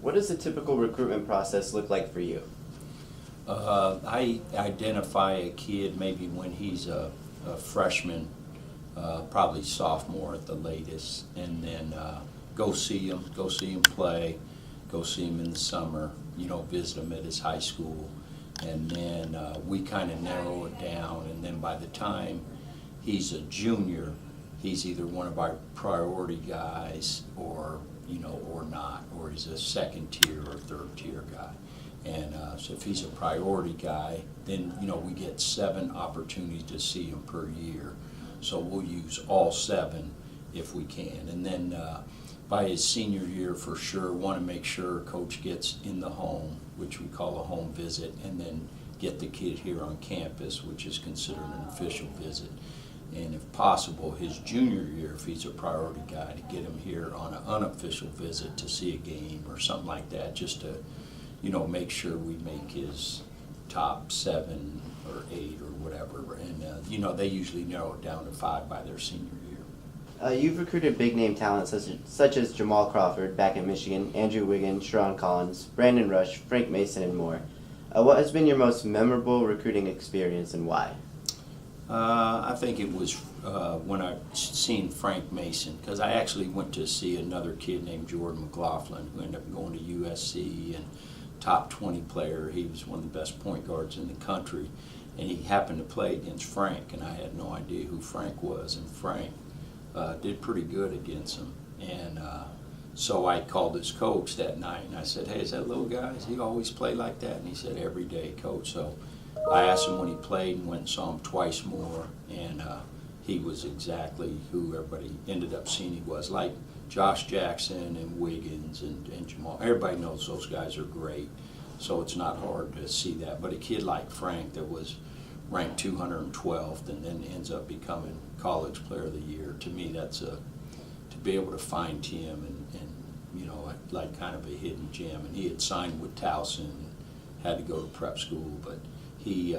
What does the typical recruitment process look like for you? I identify a kid maybe when he's a freshman, probably sophomore at the latest, and then go see him play, go see him in the summer, visit him at his high school, and then we kind of narrow it down, and then by the time he's a junior, he's either one of our priority guys or not, or he's a second tier or third tier guy. And so if he's a priority guy, then we get 7 opportunities to see him per year. So we'll use all 7 if we can. And then by his senior year, for sure, want to make sure coach gets in the home, which we call a home visit, and then get the kid here on campus, which is considered an official visit. And if possible, his junior year, if he's a priority guy, to get him here on an unofficial visit to see a game or something like that, just to make sure we make his top 7 or 8 or whatever. And they usually narrow it down to 5 by their senior year. You've recruited big name talent such as Jamal Crawford back in Michigan, Andrew Wiggins, Sharon Collins, Brandon Rush, Frank Mason, and more. What has been your most memorable recruiting experience and why? I think it was when I seen Frank Mason, because I actually went to see another kid named Jordan McLaughlin, who ended up going to USC and top 20 player. He was one of the best point guards in the country, and he happened to play against Frank, and I had no idea who Frank was, and Frank did pretty good against him. And so I called his coach that night, and I said, "Hey, is that little guy, does he always play like that?" And he said, "Every day, coach." So I asked him when he played and went and saw him twice more, and he was exactly who everybody ended up seeing he was, like Josh Jackson and Wiggins and Jamal. Everybody knows those guys are great, so it's not hard to see that. But a kid like Frank that was ranked 212th and then ends up becoming College Player of the Year, to me that's to be able to find him and like kind of a hidden gem. And he had signed with Towson and had to go to prep school, but he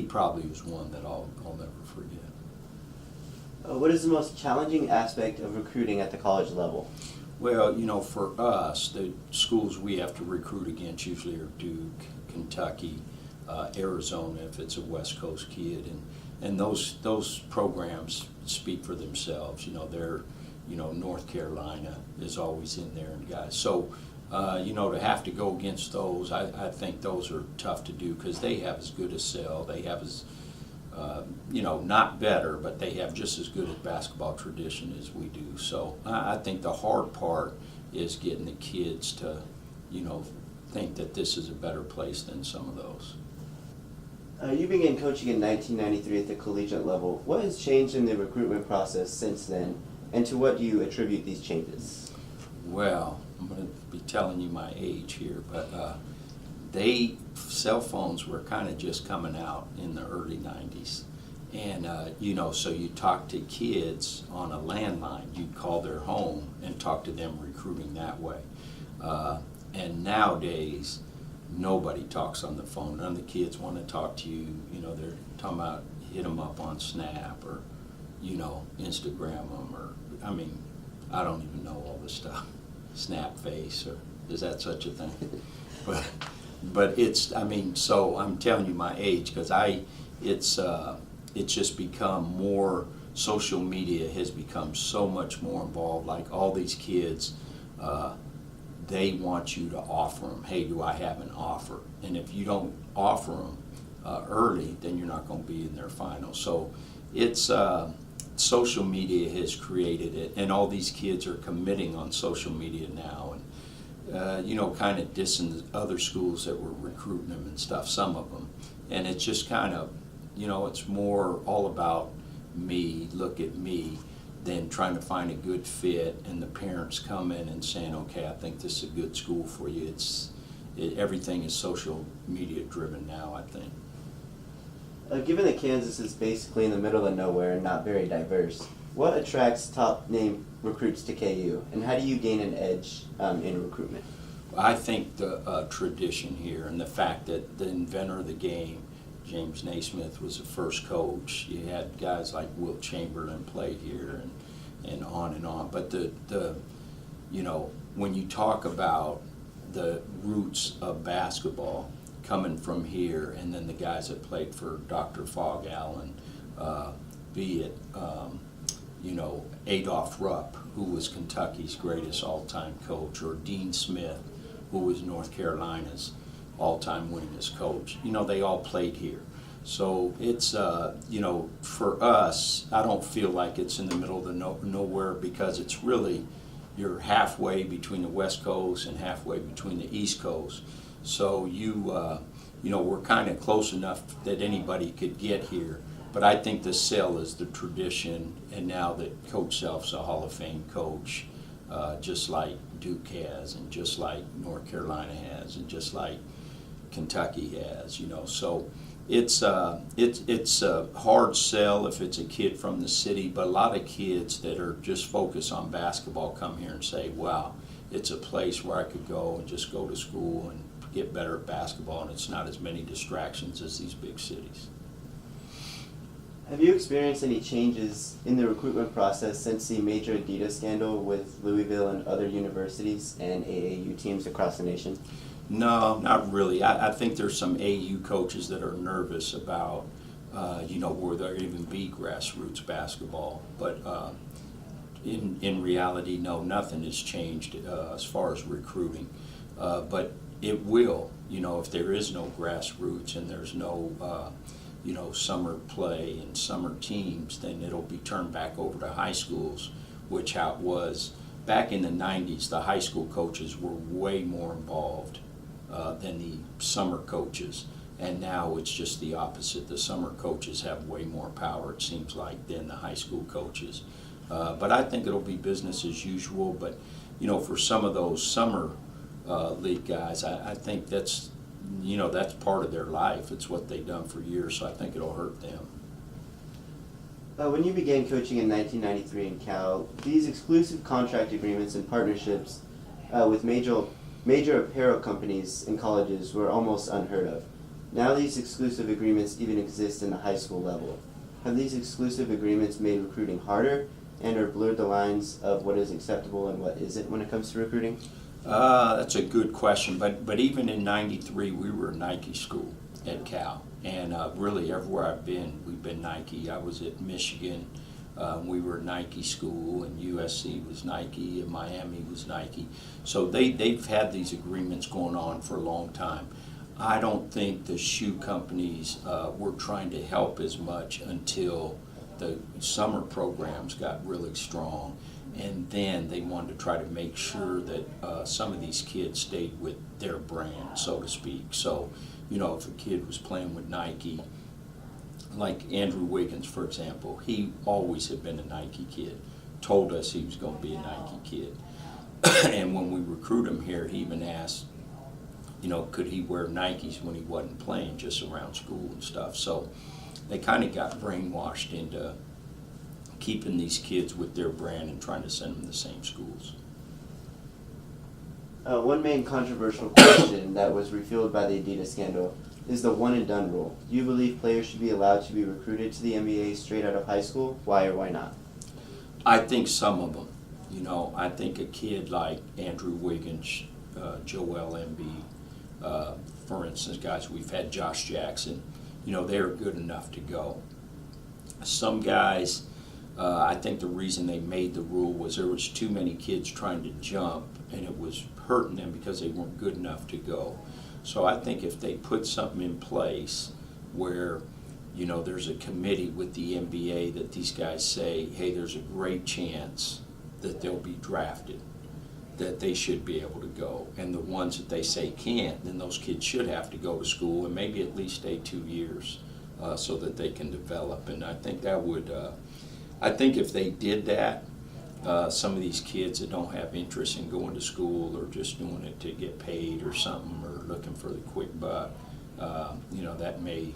probably was one that I'll never forget. What is the most challenging aspect of recruiting at the college level? Well, for us, the schools we have to recruit against usually are Duke, Kentucky, Arizona if it's a West Coast kid, and those programs speak for themselves. They're North Carolina is always in there, and guys. So to have to go against those, I think those are tough to do because they have as good a sell. They have as not better, but they have just as good a basketball tradition as we do. So I think the hard part is getting the kids to, think that this is a better place than some of those. You began coaching in 1993 at the collegiate level. What has changed in the recruitment process since then, and to what do you attribute these changes? Well, I'm going to be telling you my age here, but cell phones were kind of just coming out in the early 90s. And, so you talk to kids on a landline. You'd call their home and talk to them recruiting that way. And nowadays, nobody talks on the phone. None of the kids want to talk to you. They're talking about hit them up on Snap or, Instagram them or, I don't even know all this stuff. Snap face, or is that such a thing? But it's, so I'm telling you my age because it's just become more, social media has become so much more involved. Like all these kids, they want you to offer them, hey, do I have an offer? And if you don't offer them early, then you're not going to be in their finals. So it's, social media has created it, and all these kids are committing on social media now. And kind of dissing the other schools that were recruiting them and stuff, some of them. And it's just kind of, it's more all about me, look at me, than trying to find a good fit and the parents come in and saying, okay, I think this is a good school for you. Everything is social media driven now, I think. Given that Kansas is basically in the middle of nowhere and not very diverse, what attracts top-name recruits to KU, and how do you gain an edge in recruitment? I think the tradition here and the fact that the inventor of the game, James Naismith, was the first coach. You had guys like Wilt Chamberlain played here and on and on. But when you talk about the roots of basketball coming from here, and then the guys that played for Dr. Fogg Allen, be it Adolph Rupp, who was Kentucky's greatest all-time coach, or Dean Smith, who was North Carolina's all-time winningest coach. They all played here. So it's, for us, I don't feel like it's in the middle of the nowhere, because it's really, you're halfway between the West Coast and halfway between the East Coast. So we're kind of close enough that anybody could get here. But I think the Cell is the tradition, and now that Coach Self's a Hall of Fame coach, just like Duke has, and just like North Carolina has, and just like Kentucky has, So it's a hard sell if it's a kid from the city, but a lot of kids that are just focused on basketball come here and say, wow, it's a place where I could go and just go to school and get better at basketball, and it's not as many distractions as these big cities. Have you experienced any changes in the recruitment process since the major Adidas scandal with Louisville and other universities and AAU teams across the nation? No, not really. I think there's some AU coaches that are nervous about, will there even be grassroots basketball? But in reality, no, nothing has changed as far as recruiting. But it will, if there is no grassroots and there's no, summer play and summer teams, then it'll be turned back over to high schools, which how it was. Back in the 90s, the high school coaches were way more involved than the summer coaches, and now it's just the opposite. The summer coaches have way more power, it seems like, than the high school coaches. But I think it'll be business as usual, but for some of those summer league guys, I think that's part of their life. It's what they've done for years, so I think it'll hurt them. When you began coaching in 1993 in Cal, these exclusive contract agreements and partnerships with major apparel companies and colleges were almost unheard of. Now these exclusive agreements even exist in the high school level. Have these exclusive agreements made recruiting harder and or blurred the lines of what is acceptable and what isn't when it comes to recruiting? That's a good question, but even in '93, we were a Nike school at Cal, and really everywhere I've been, we've been Nike. I was at Michigan, we were a Nike school, and USC was Nike, and Miami was Nike. So they've had these agreements going on for a long time. I don't think the shoe companies were trying to help as much until the summer programs got really strong. And then they wanted to try to make sure that some of these kids stayed with their brand, so to speak. So, if a kid was playing with Nike, like Andrew Wiggins, for example, he always had been a Nike kid, told us he was going to be a Nike kid. And when we recruit him here, he even asked, could he wear Nikes when he wasn't playing, just around school and stuff. So they kind of got brainwashed into keeping these kids with their brand and trying to send them to the same schools. One main controversial question that was refueled by the Adidas scandal is the one and done rule. Do you believe players should be allowed to be recruited to the NBA straight out of high school? Why or why not? I think some of them. I think a kid like Andrew Wiggins, Joel Embiid, for instance, guys, we've had Josh Jackson, they're good enough to go. Some guys, I think the reason they made the rule was there was too many kids trying to jump, and it was hurting them because they weren't good enough to go. So I think if they put something in place where, there's a committee with the NBA that these guys say, hey, there's a great chance that they'll be drafted, that they should be able to go. And the ones that they say can't, then those kids should have to go to school and maybe at least stay 2 years so that they can develop. And I think that would... I think if they did that, some of these kids that don't have interest in going to school or just doing it to get paid or something or looking for the quick buck, that may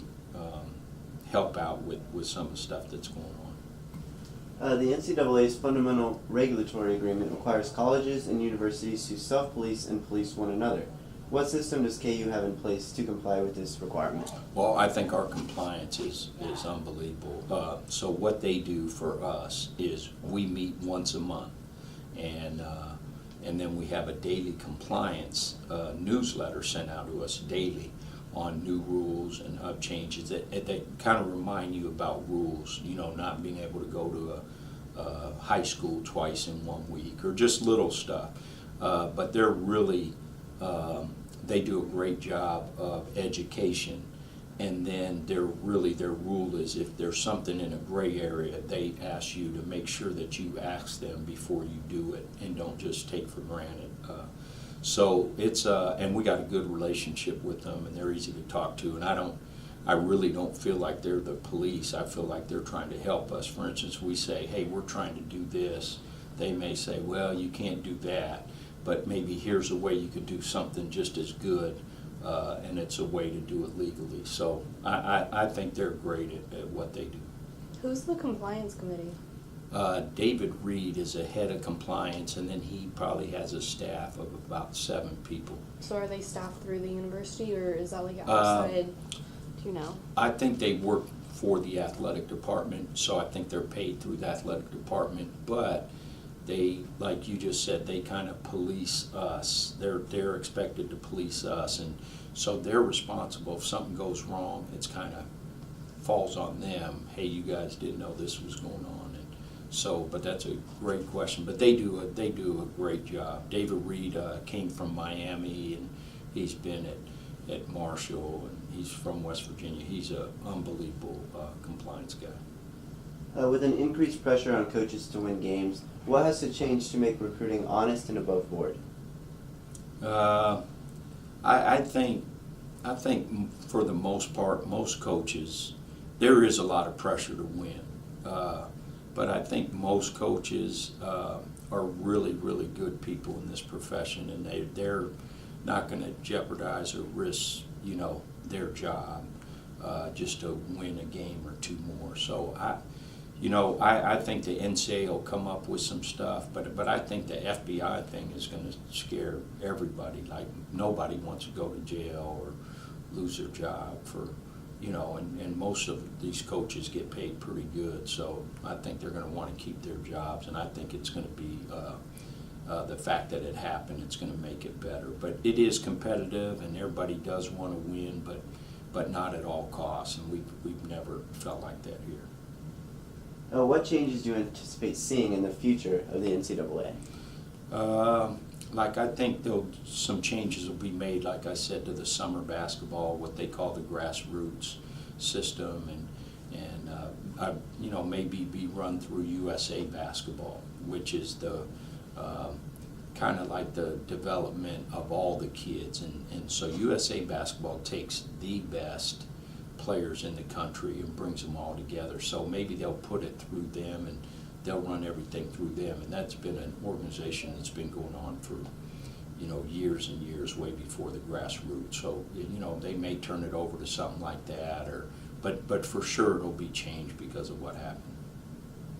help out with some of the stuff that's going on. The NCAA's Fundamental Regulatory Agreement requires colleges and universities to self-police and police one another. What system does KU have in place to comply with this requirement? Well, I think our compliance is unbelievable. So what they do for us is we meet once a month, and And then we have a daily compliance newsletter sent out to us daily on new rules and changes that kind of remind you about rules, you know, not being able to go to a high school twice in 1 week or just little stuff. But they're really, they do a great job of education. And then their rule is if there's something in a gray area, they ask you to make sure that you ask them before you do it and don't just take for granted. So it's, and we got a good relationship with them, and they're easy to talk to. And I really don't feel like they're the police. I feel like they're trying to help us. For instance, we say, hey, we're trying to do this. They may say, well, you can't do that, but maybe here's a way you could do something just as good. And it's a way to do it legally. So I think they're great at what they do. Who's the compliance committee? David Reed is a head of compliance, and then he probably has a staff of about 7 people. So are they staffed through the university, or is that like outside? Do you know? I think they work for the athletic department, so I think they're paid through the athletic department, but they, like you just said, they kind of police us. They're expected to police us, and so they're responsible. If something goes wrong, it's kind of falls on them. Hey, you guys didn't know this was going on, and so. But that's a great question. But they do a great job. David Reed came from Miami, and he's been at Marshall, and he's from West Virginia. He's an unbelievable compliance guy. With an increased pressure on coaches to win games, what has to change to make recruiting honest and above board? I think for the most part, most coaches, there is a lot of pressure to win. But I think most coaches are really, really good people in this profession, and they're not going to jeopardize or risk, you know, their job just to win a game or 2 more. So I think the NCAA will come up with some stuff, but I think the FBI thing is going to scare everybody. Like, nobody wants to go to jail or lose their job for, you know, and most of these coaches get paid pretty good, so I think they're going to want to keep their jobs, and I think it's going to be the fact that it happened, it's going to make it better. But it is competitive, and everybody does want to win, but not at all costs, and we've never felt like that here. What changes do you anticipate seeing in the future of the NCAA? I think some changes will be made, like I said, to the summer basketball, what they call the grassroots system, and maybe be run through USA Basketball, which is the kind of like the development of all the kids, and so USA Basketball takes the best players in the country and brings them all together. So maybe they'll put it through them, and they'll run everything through them. And that's been an organization that's been going on for, you know, years and years, way before the grassroots. So, you know, they may turn it over to something like that, but for sure it'll be changed because of what happened.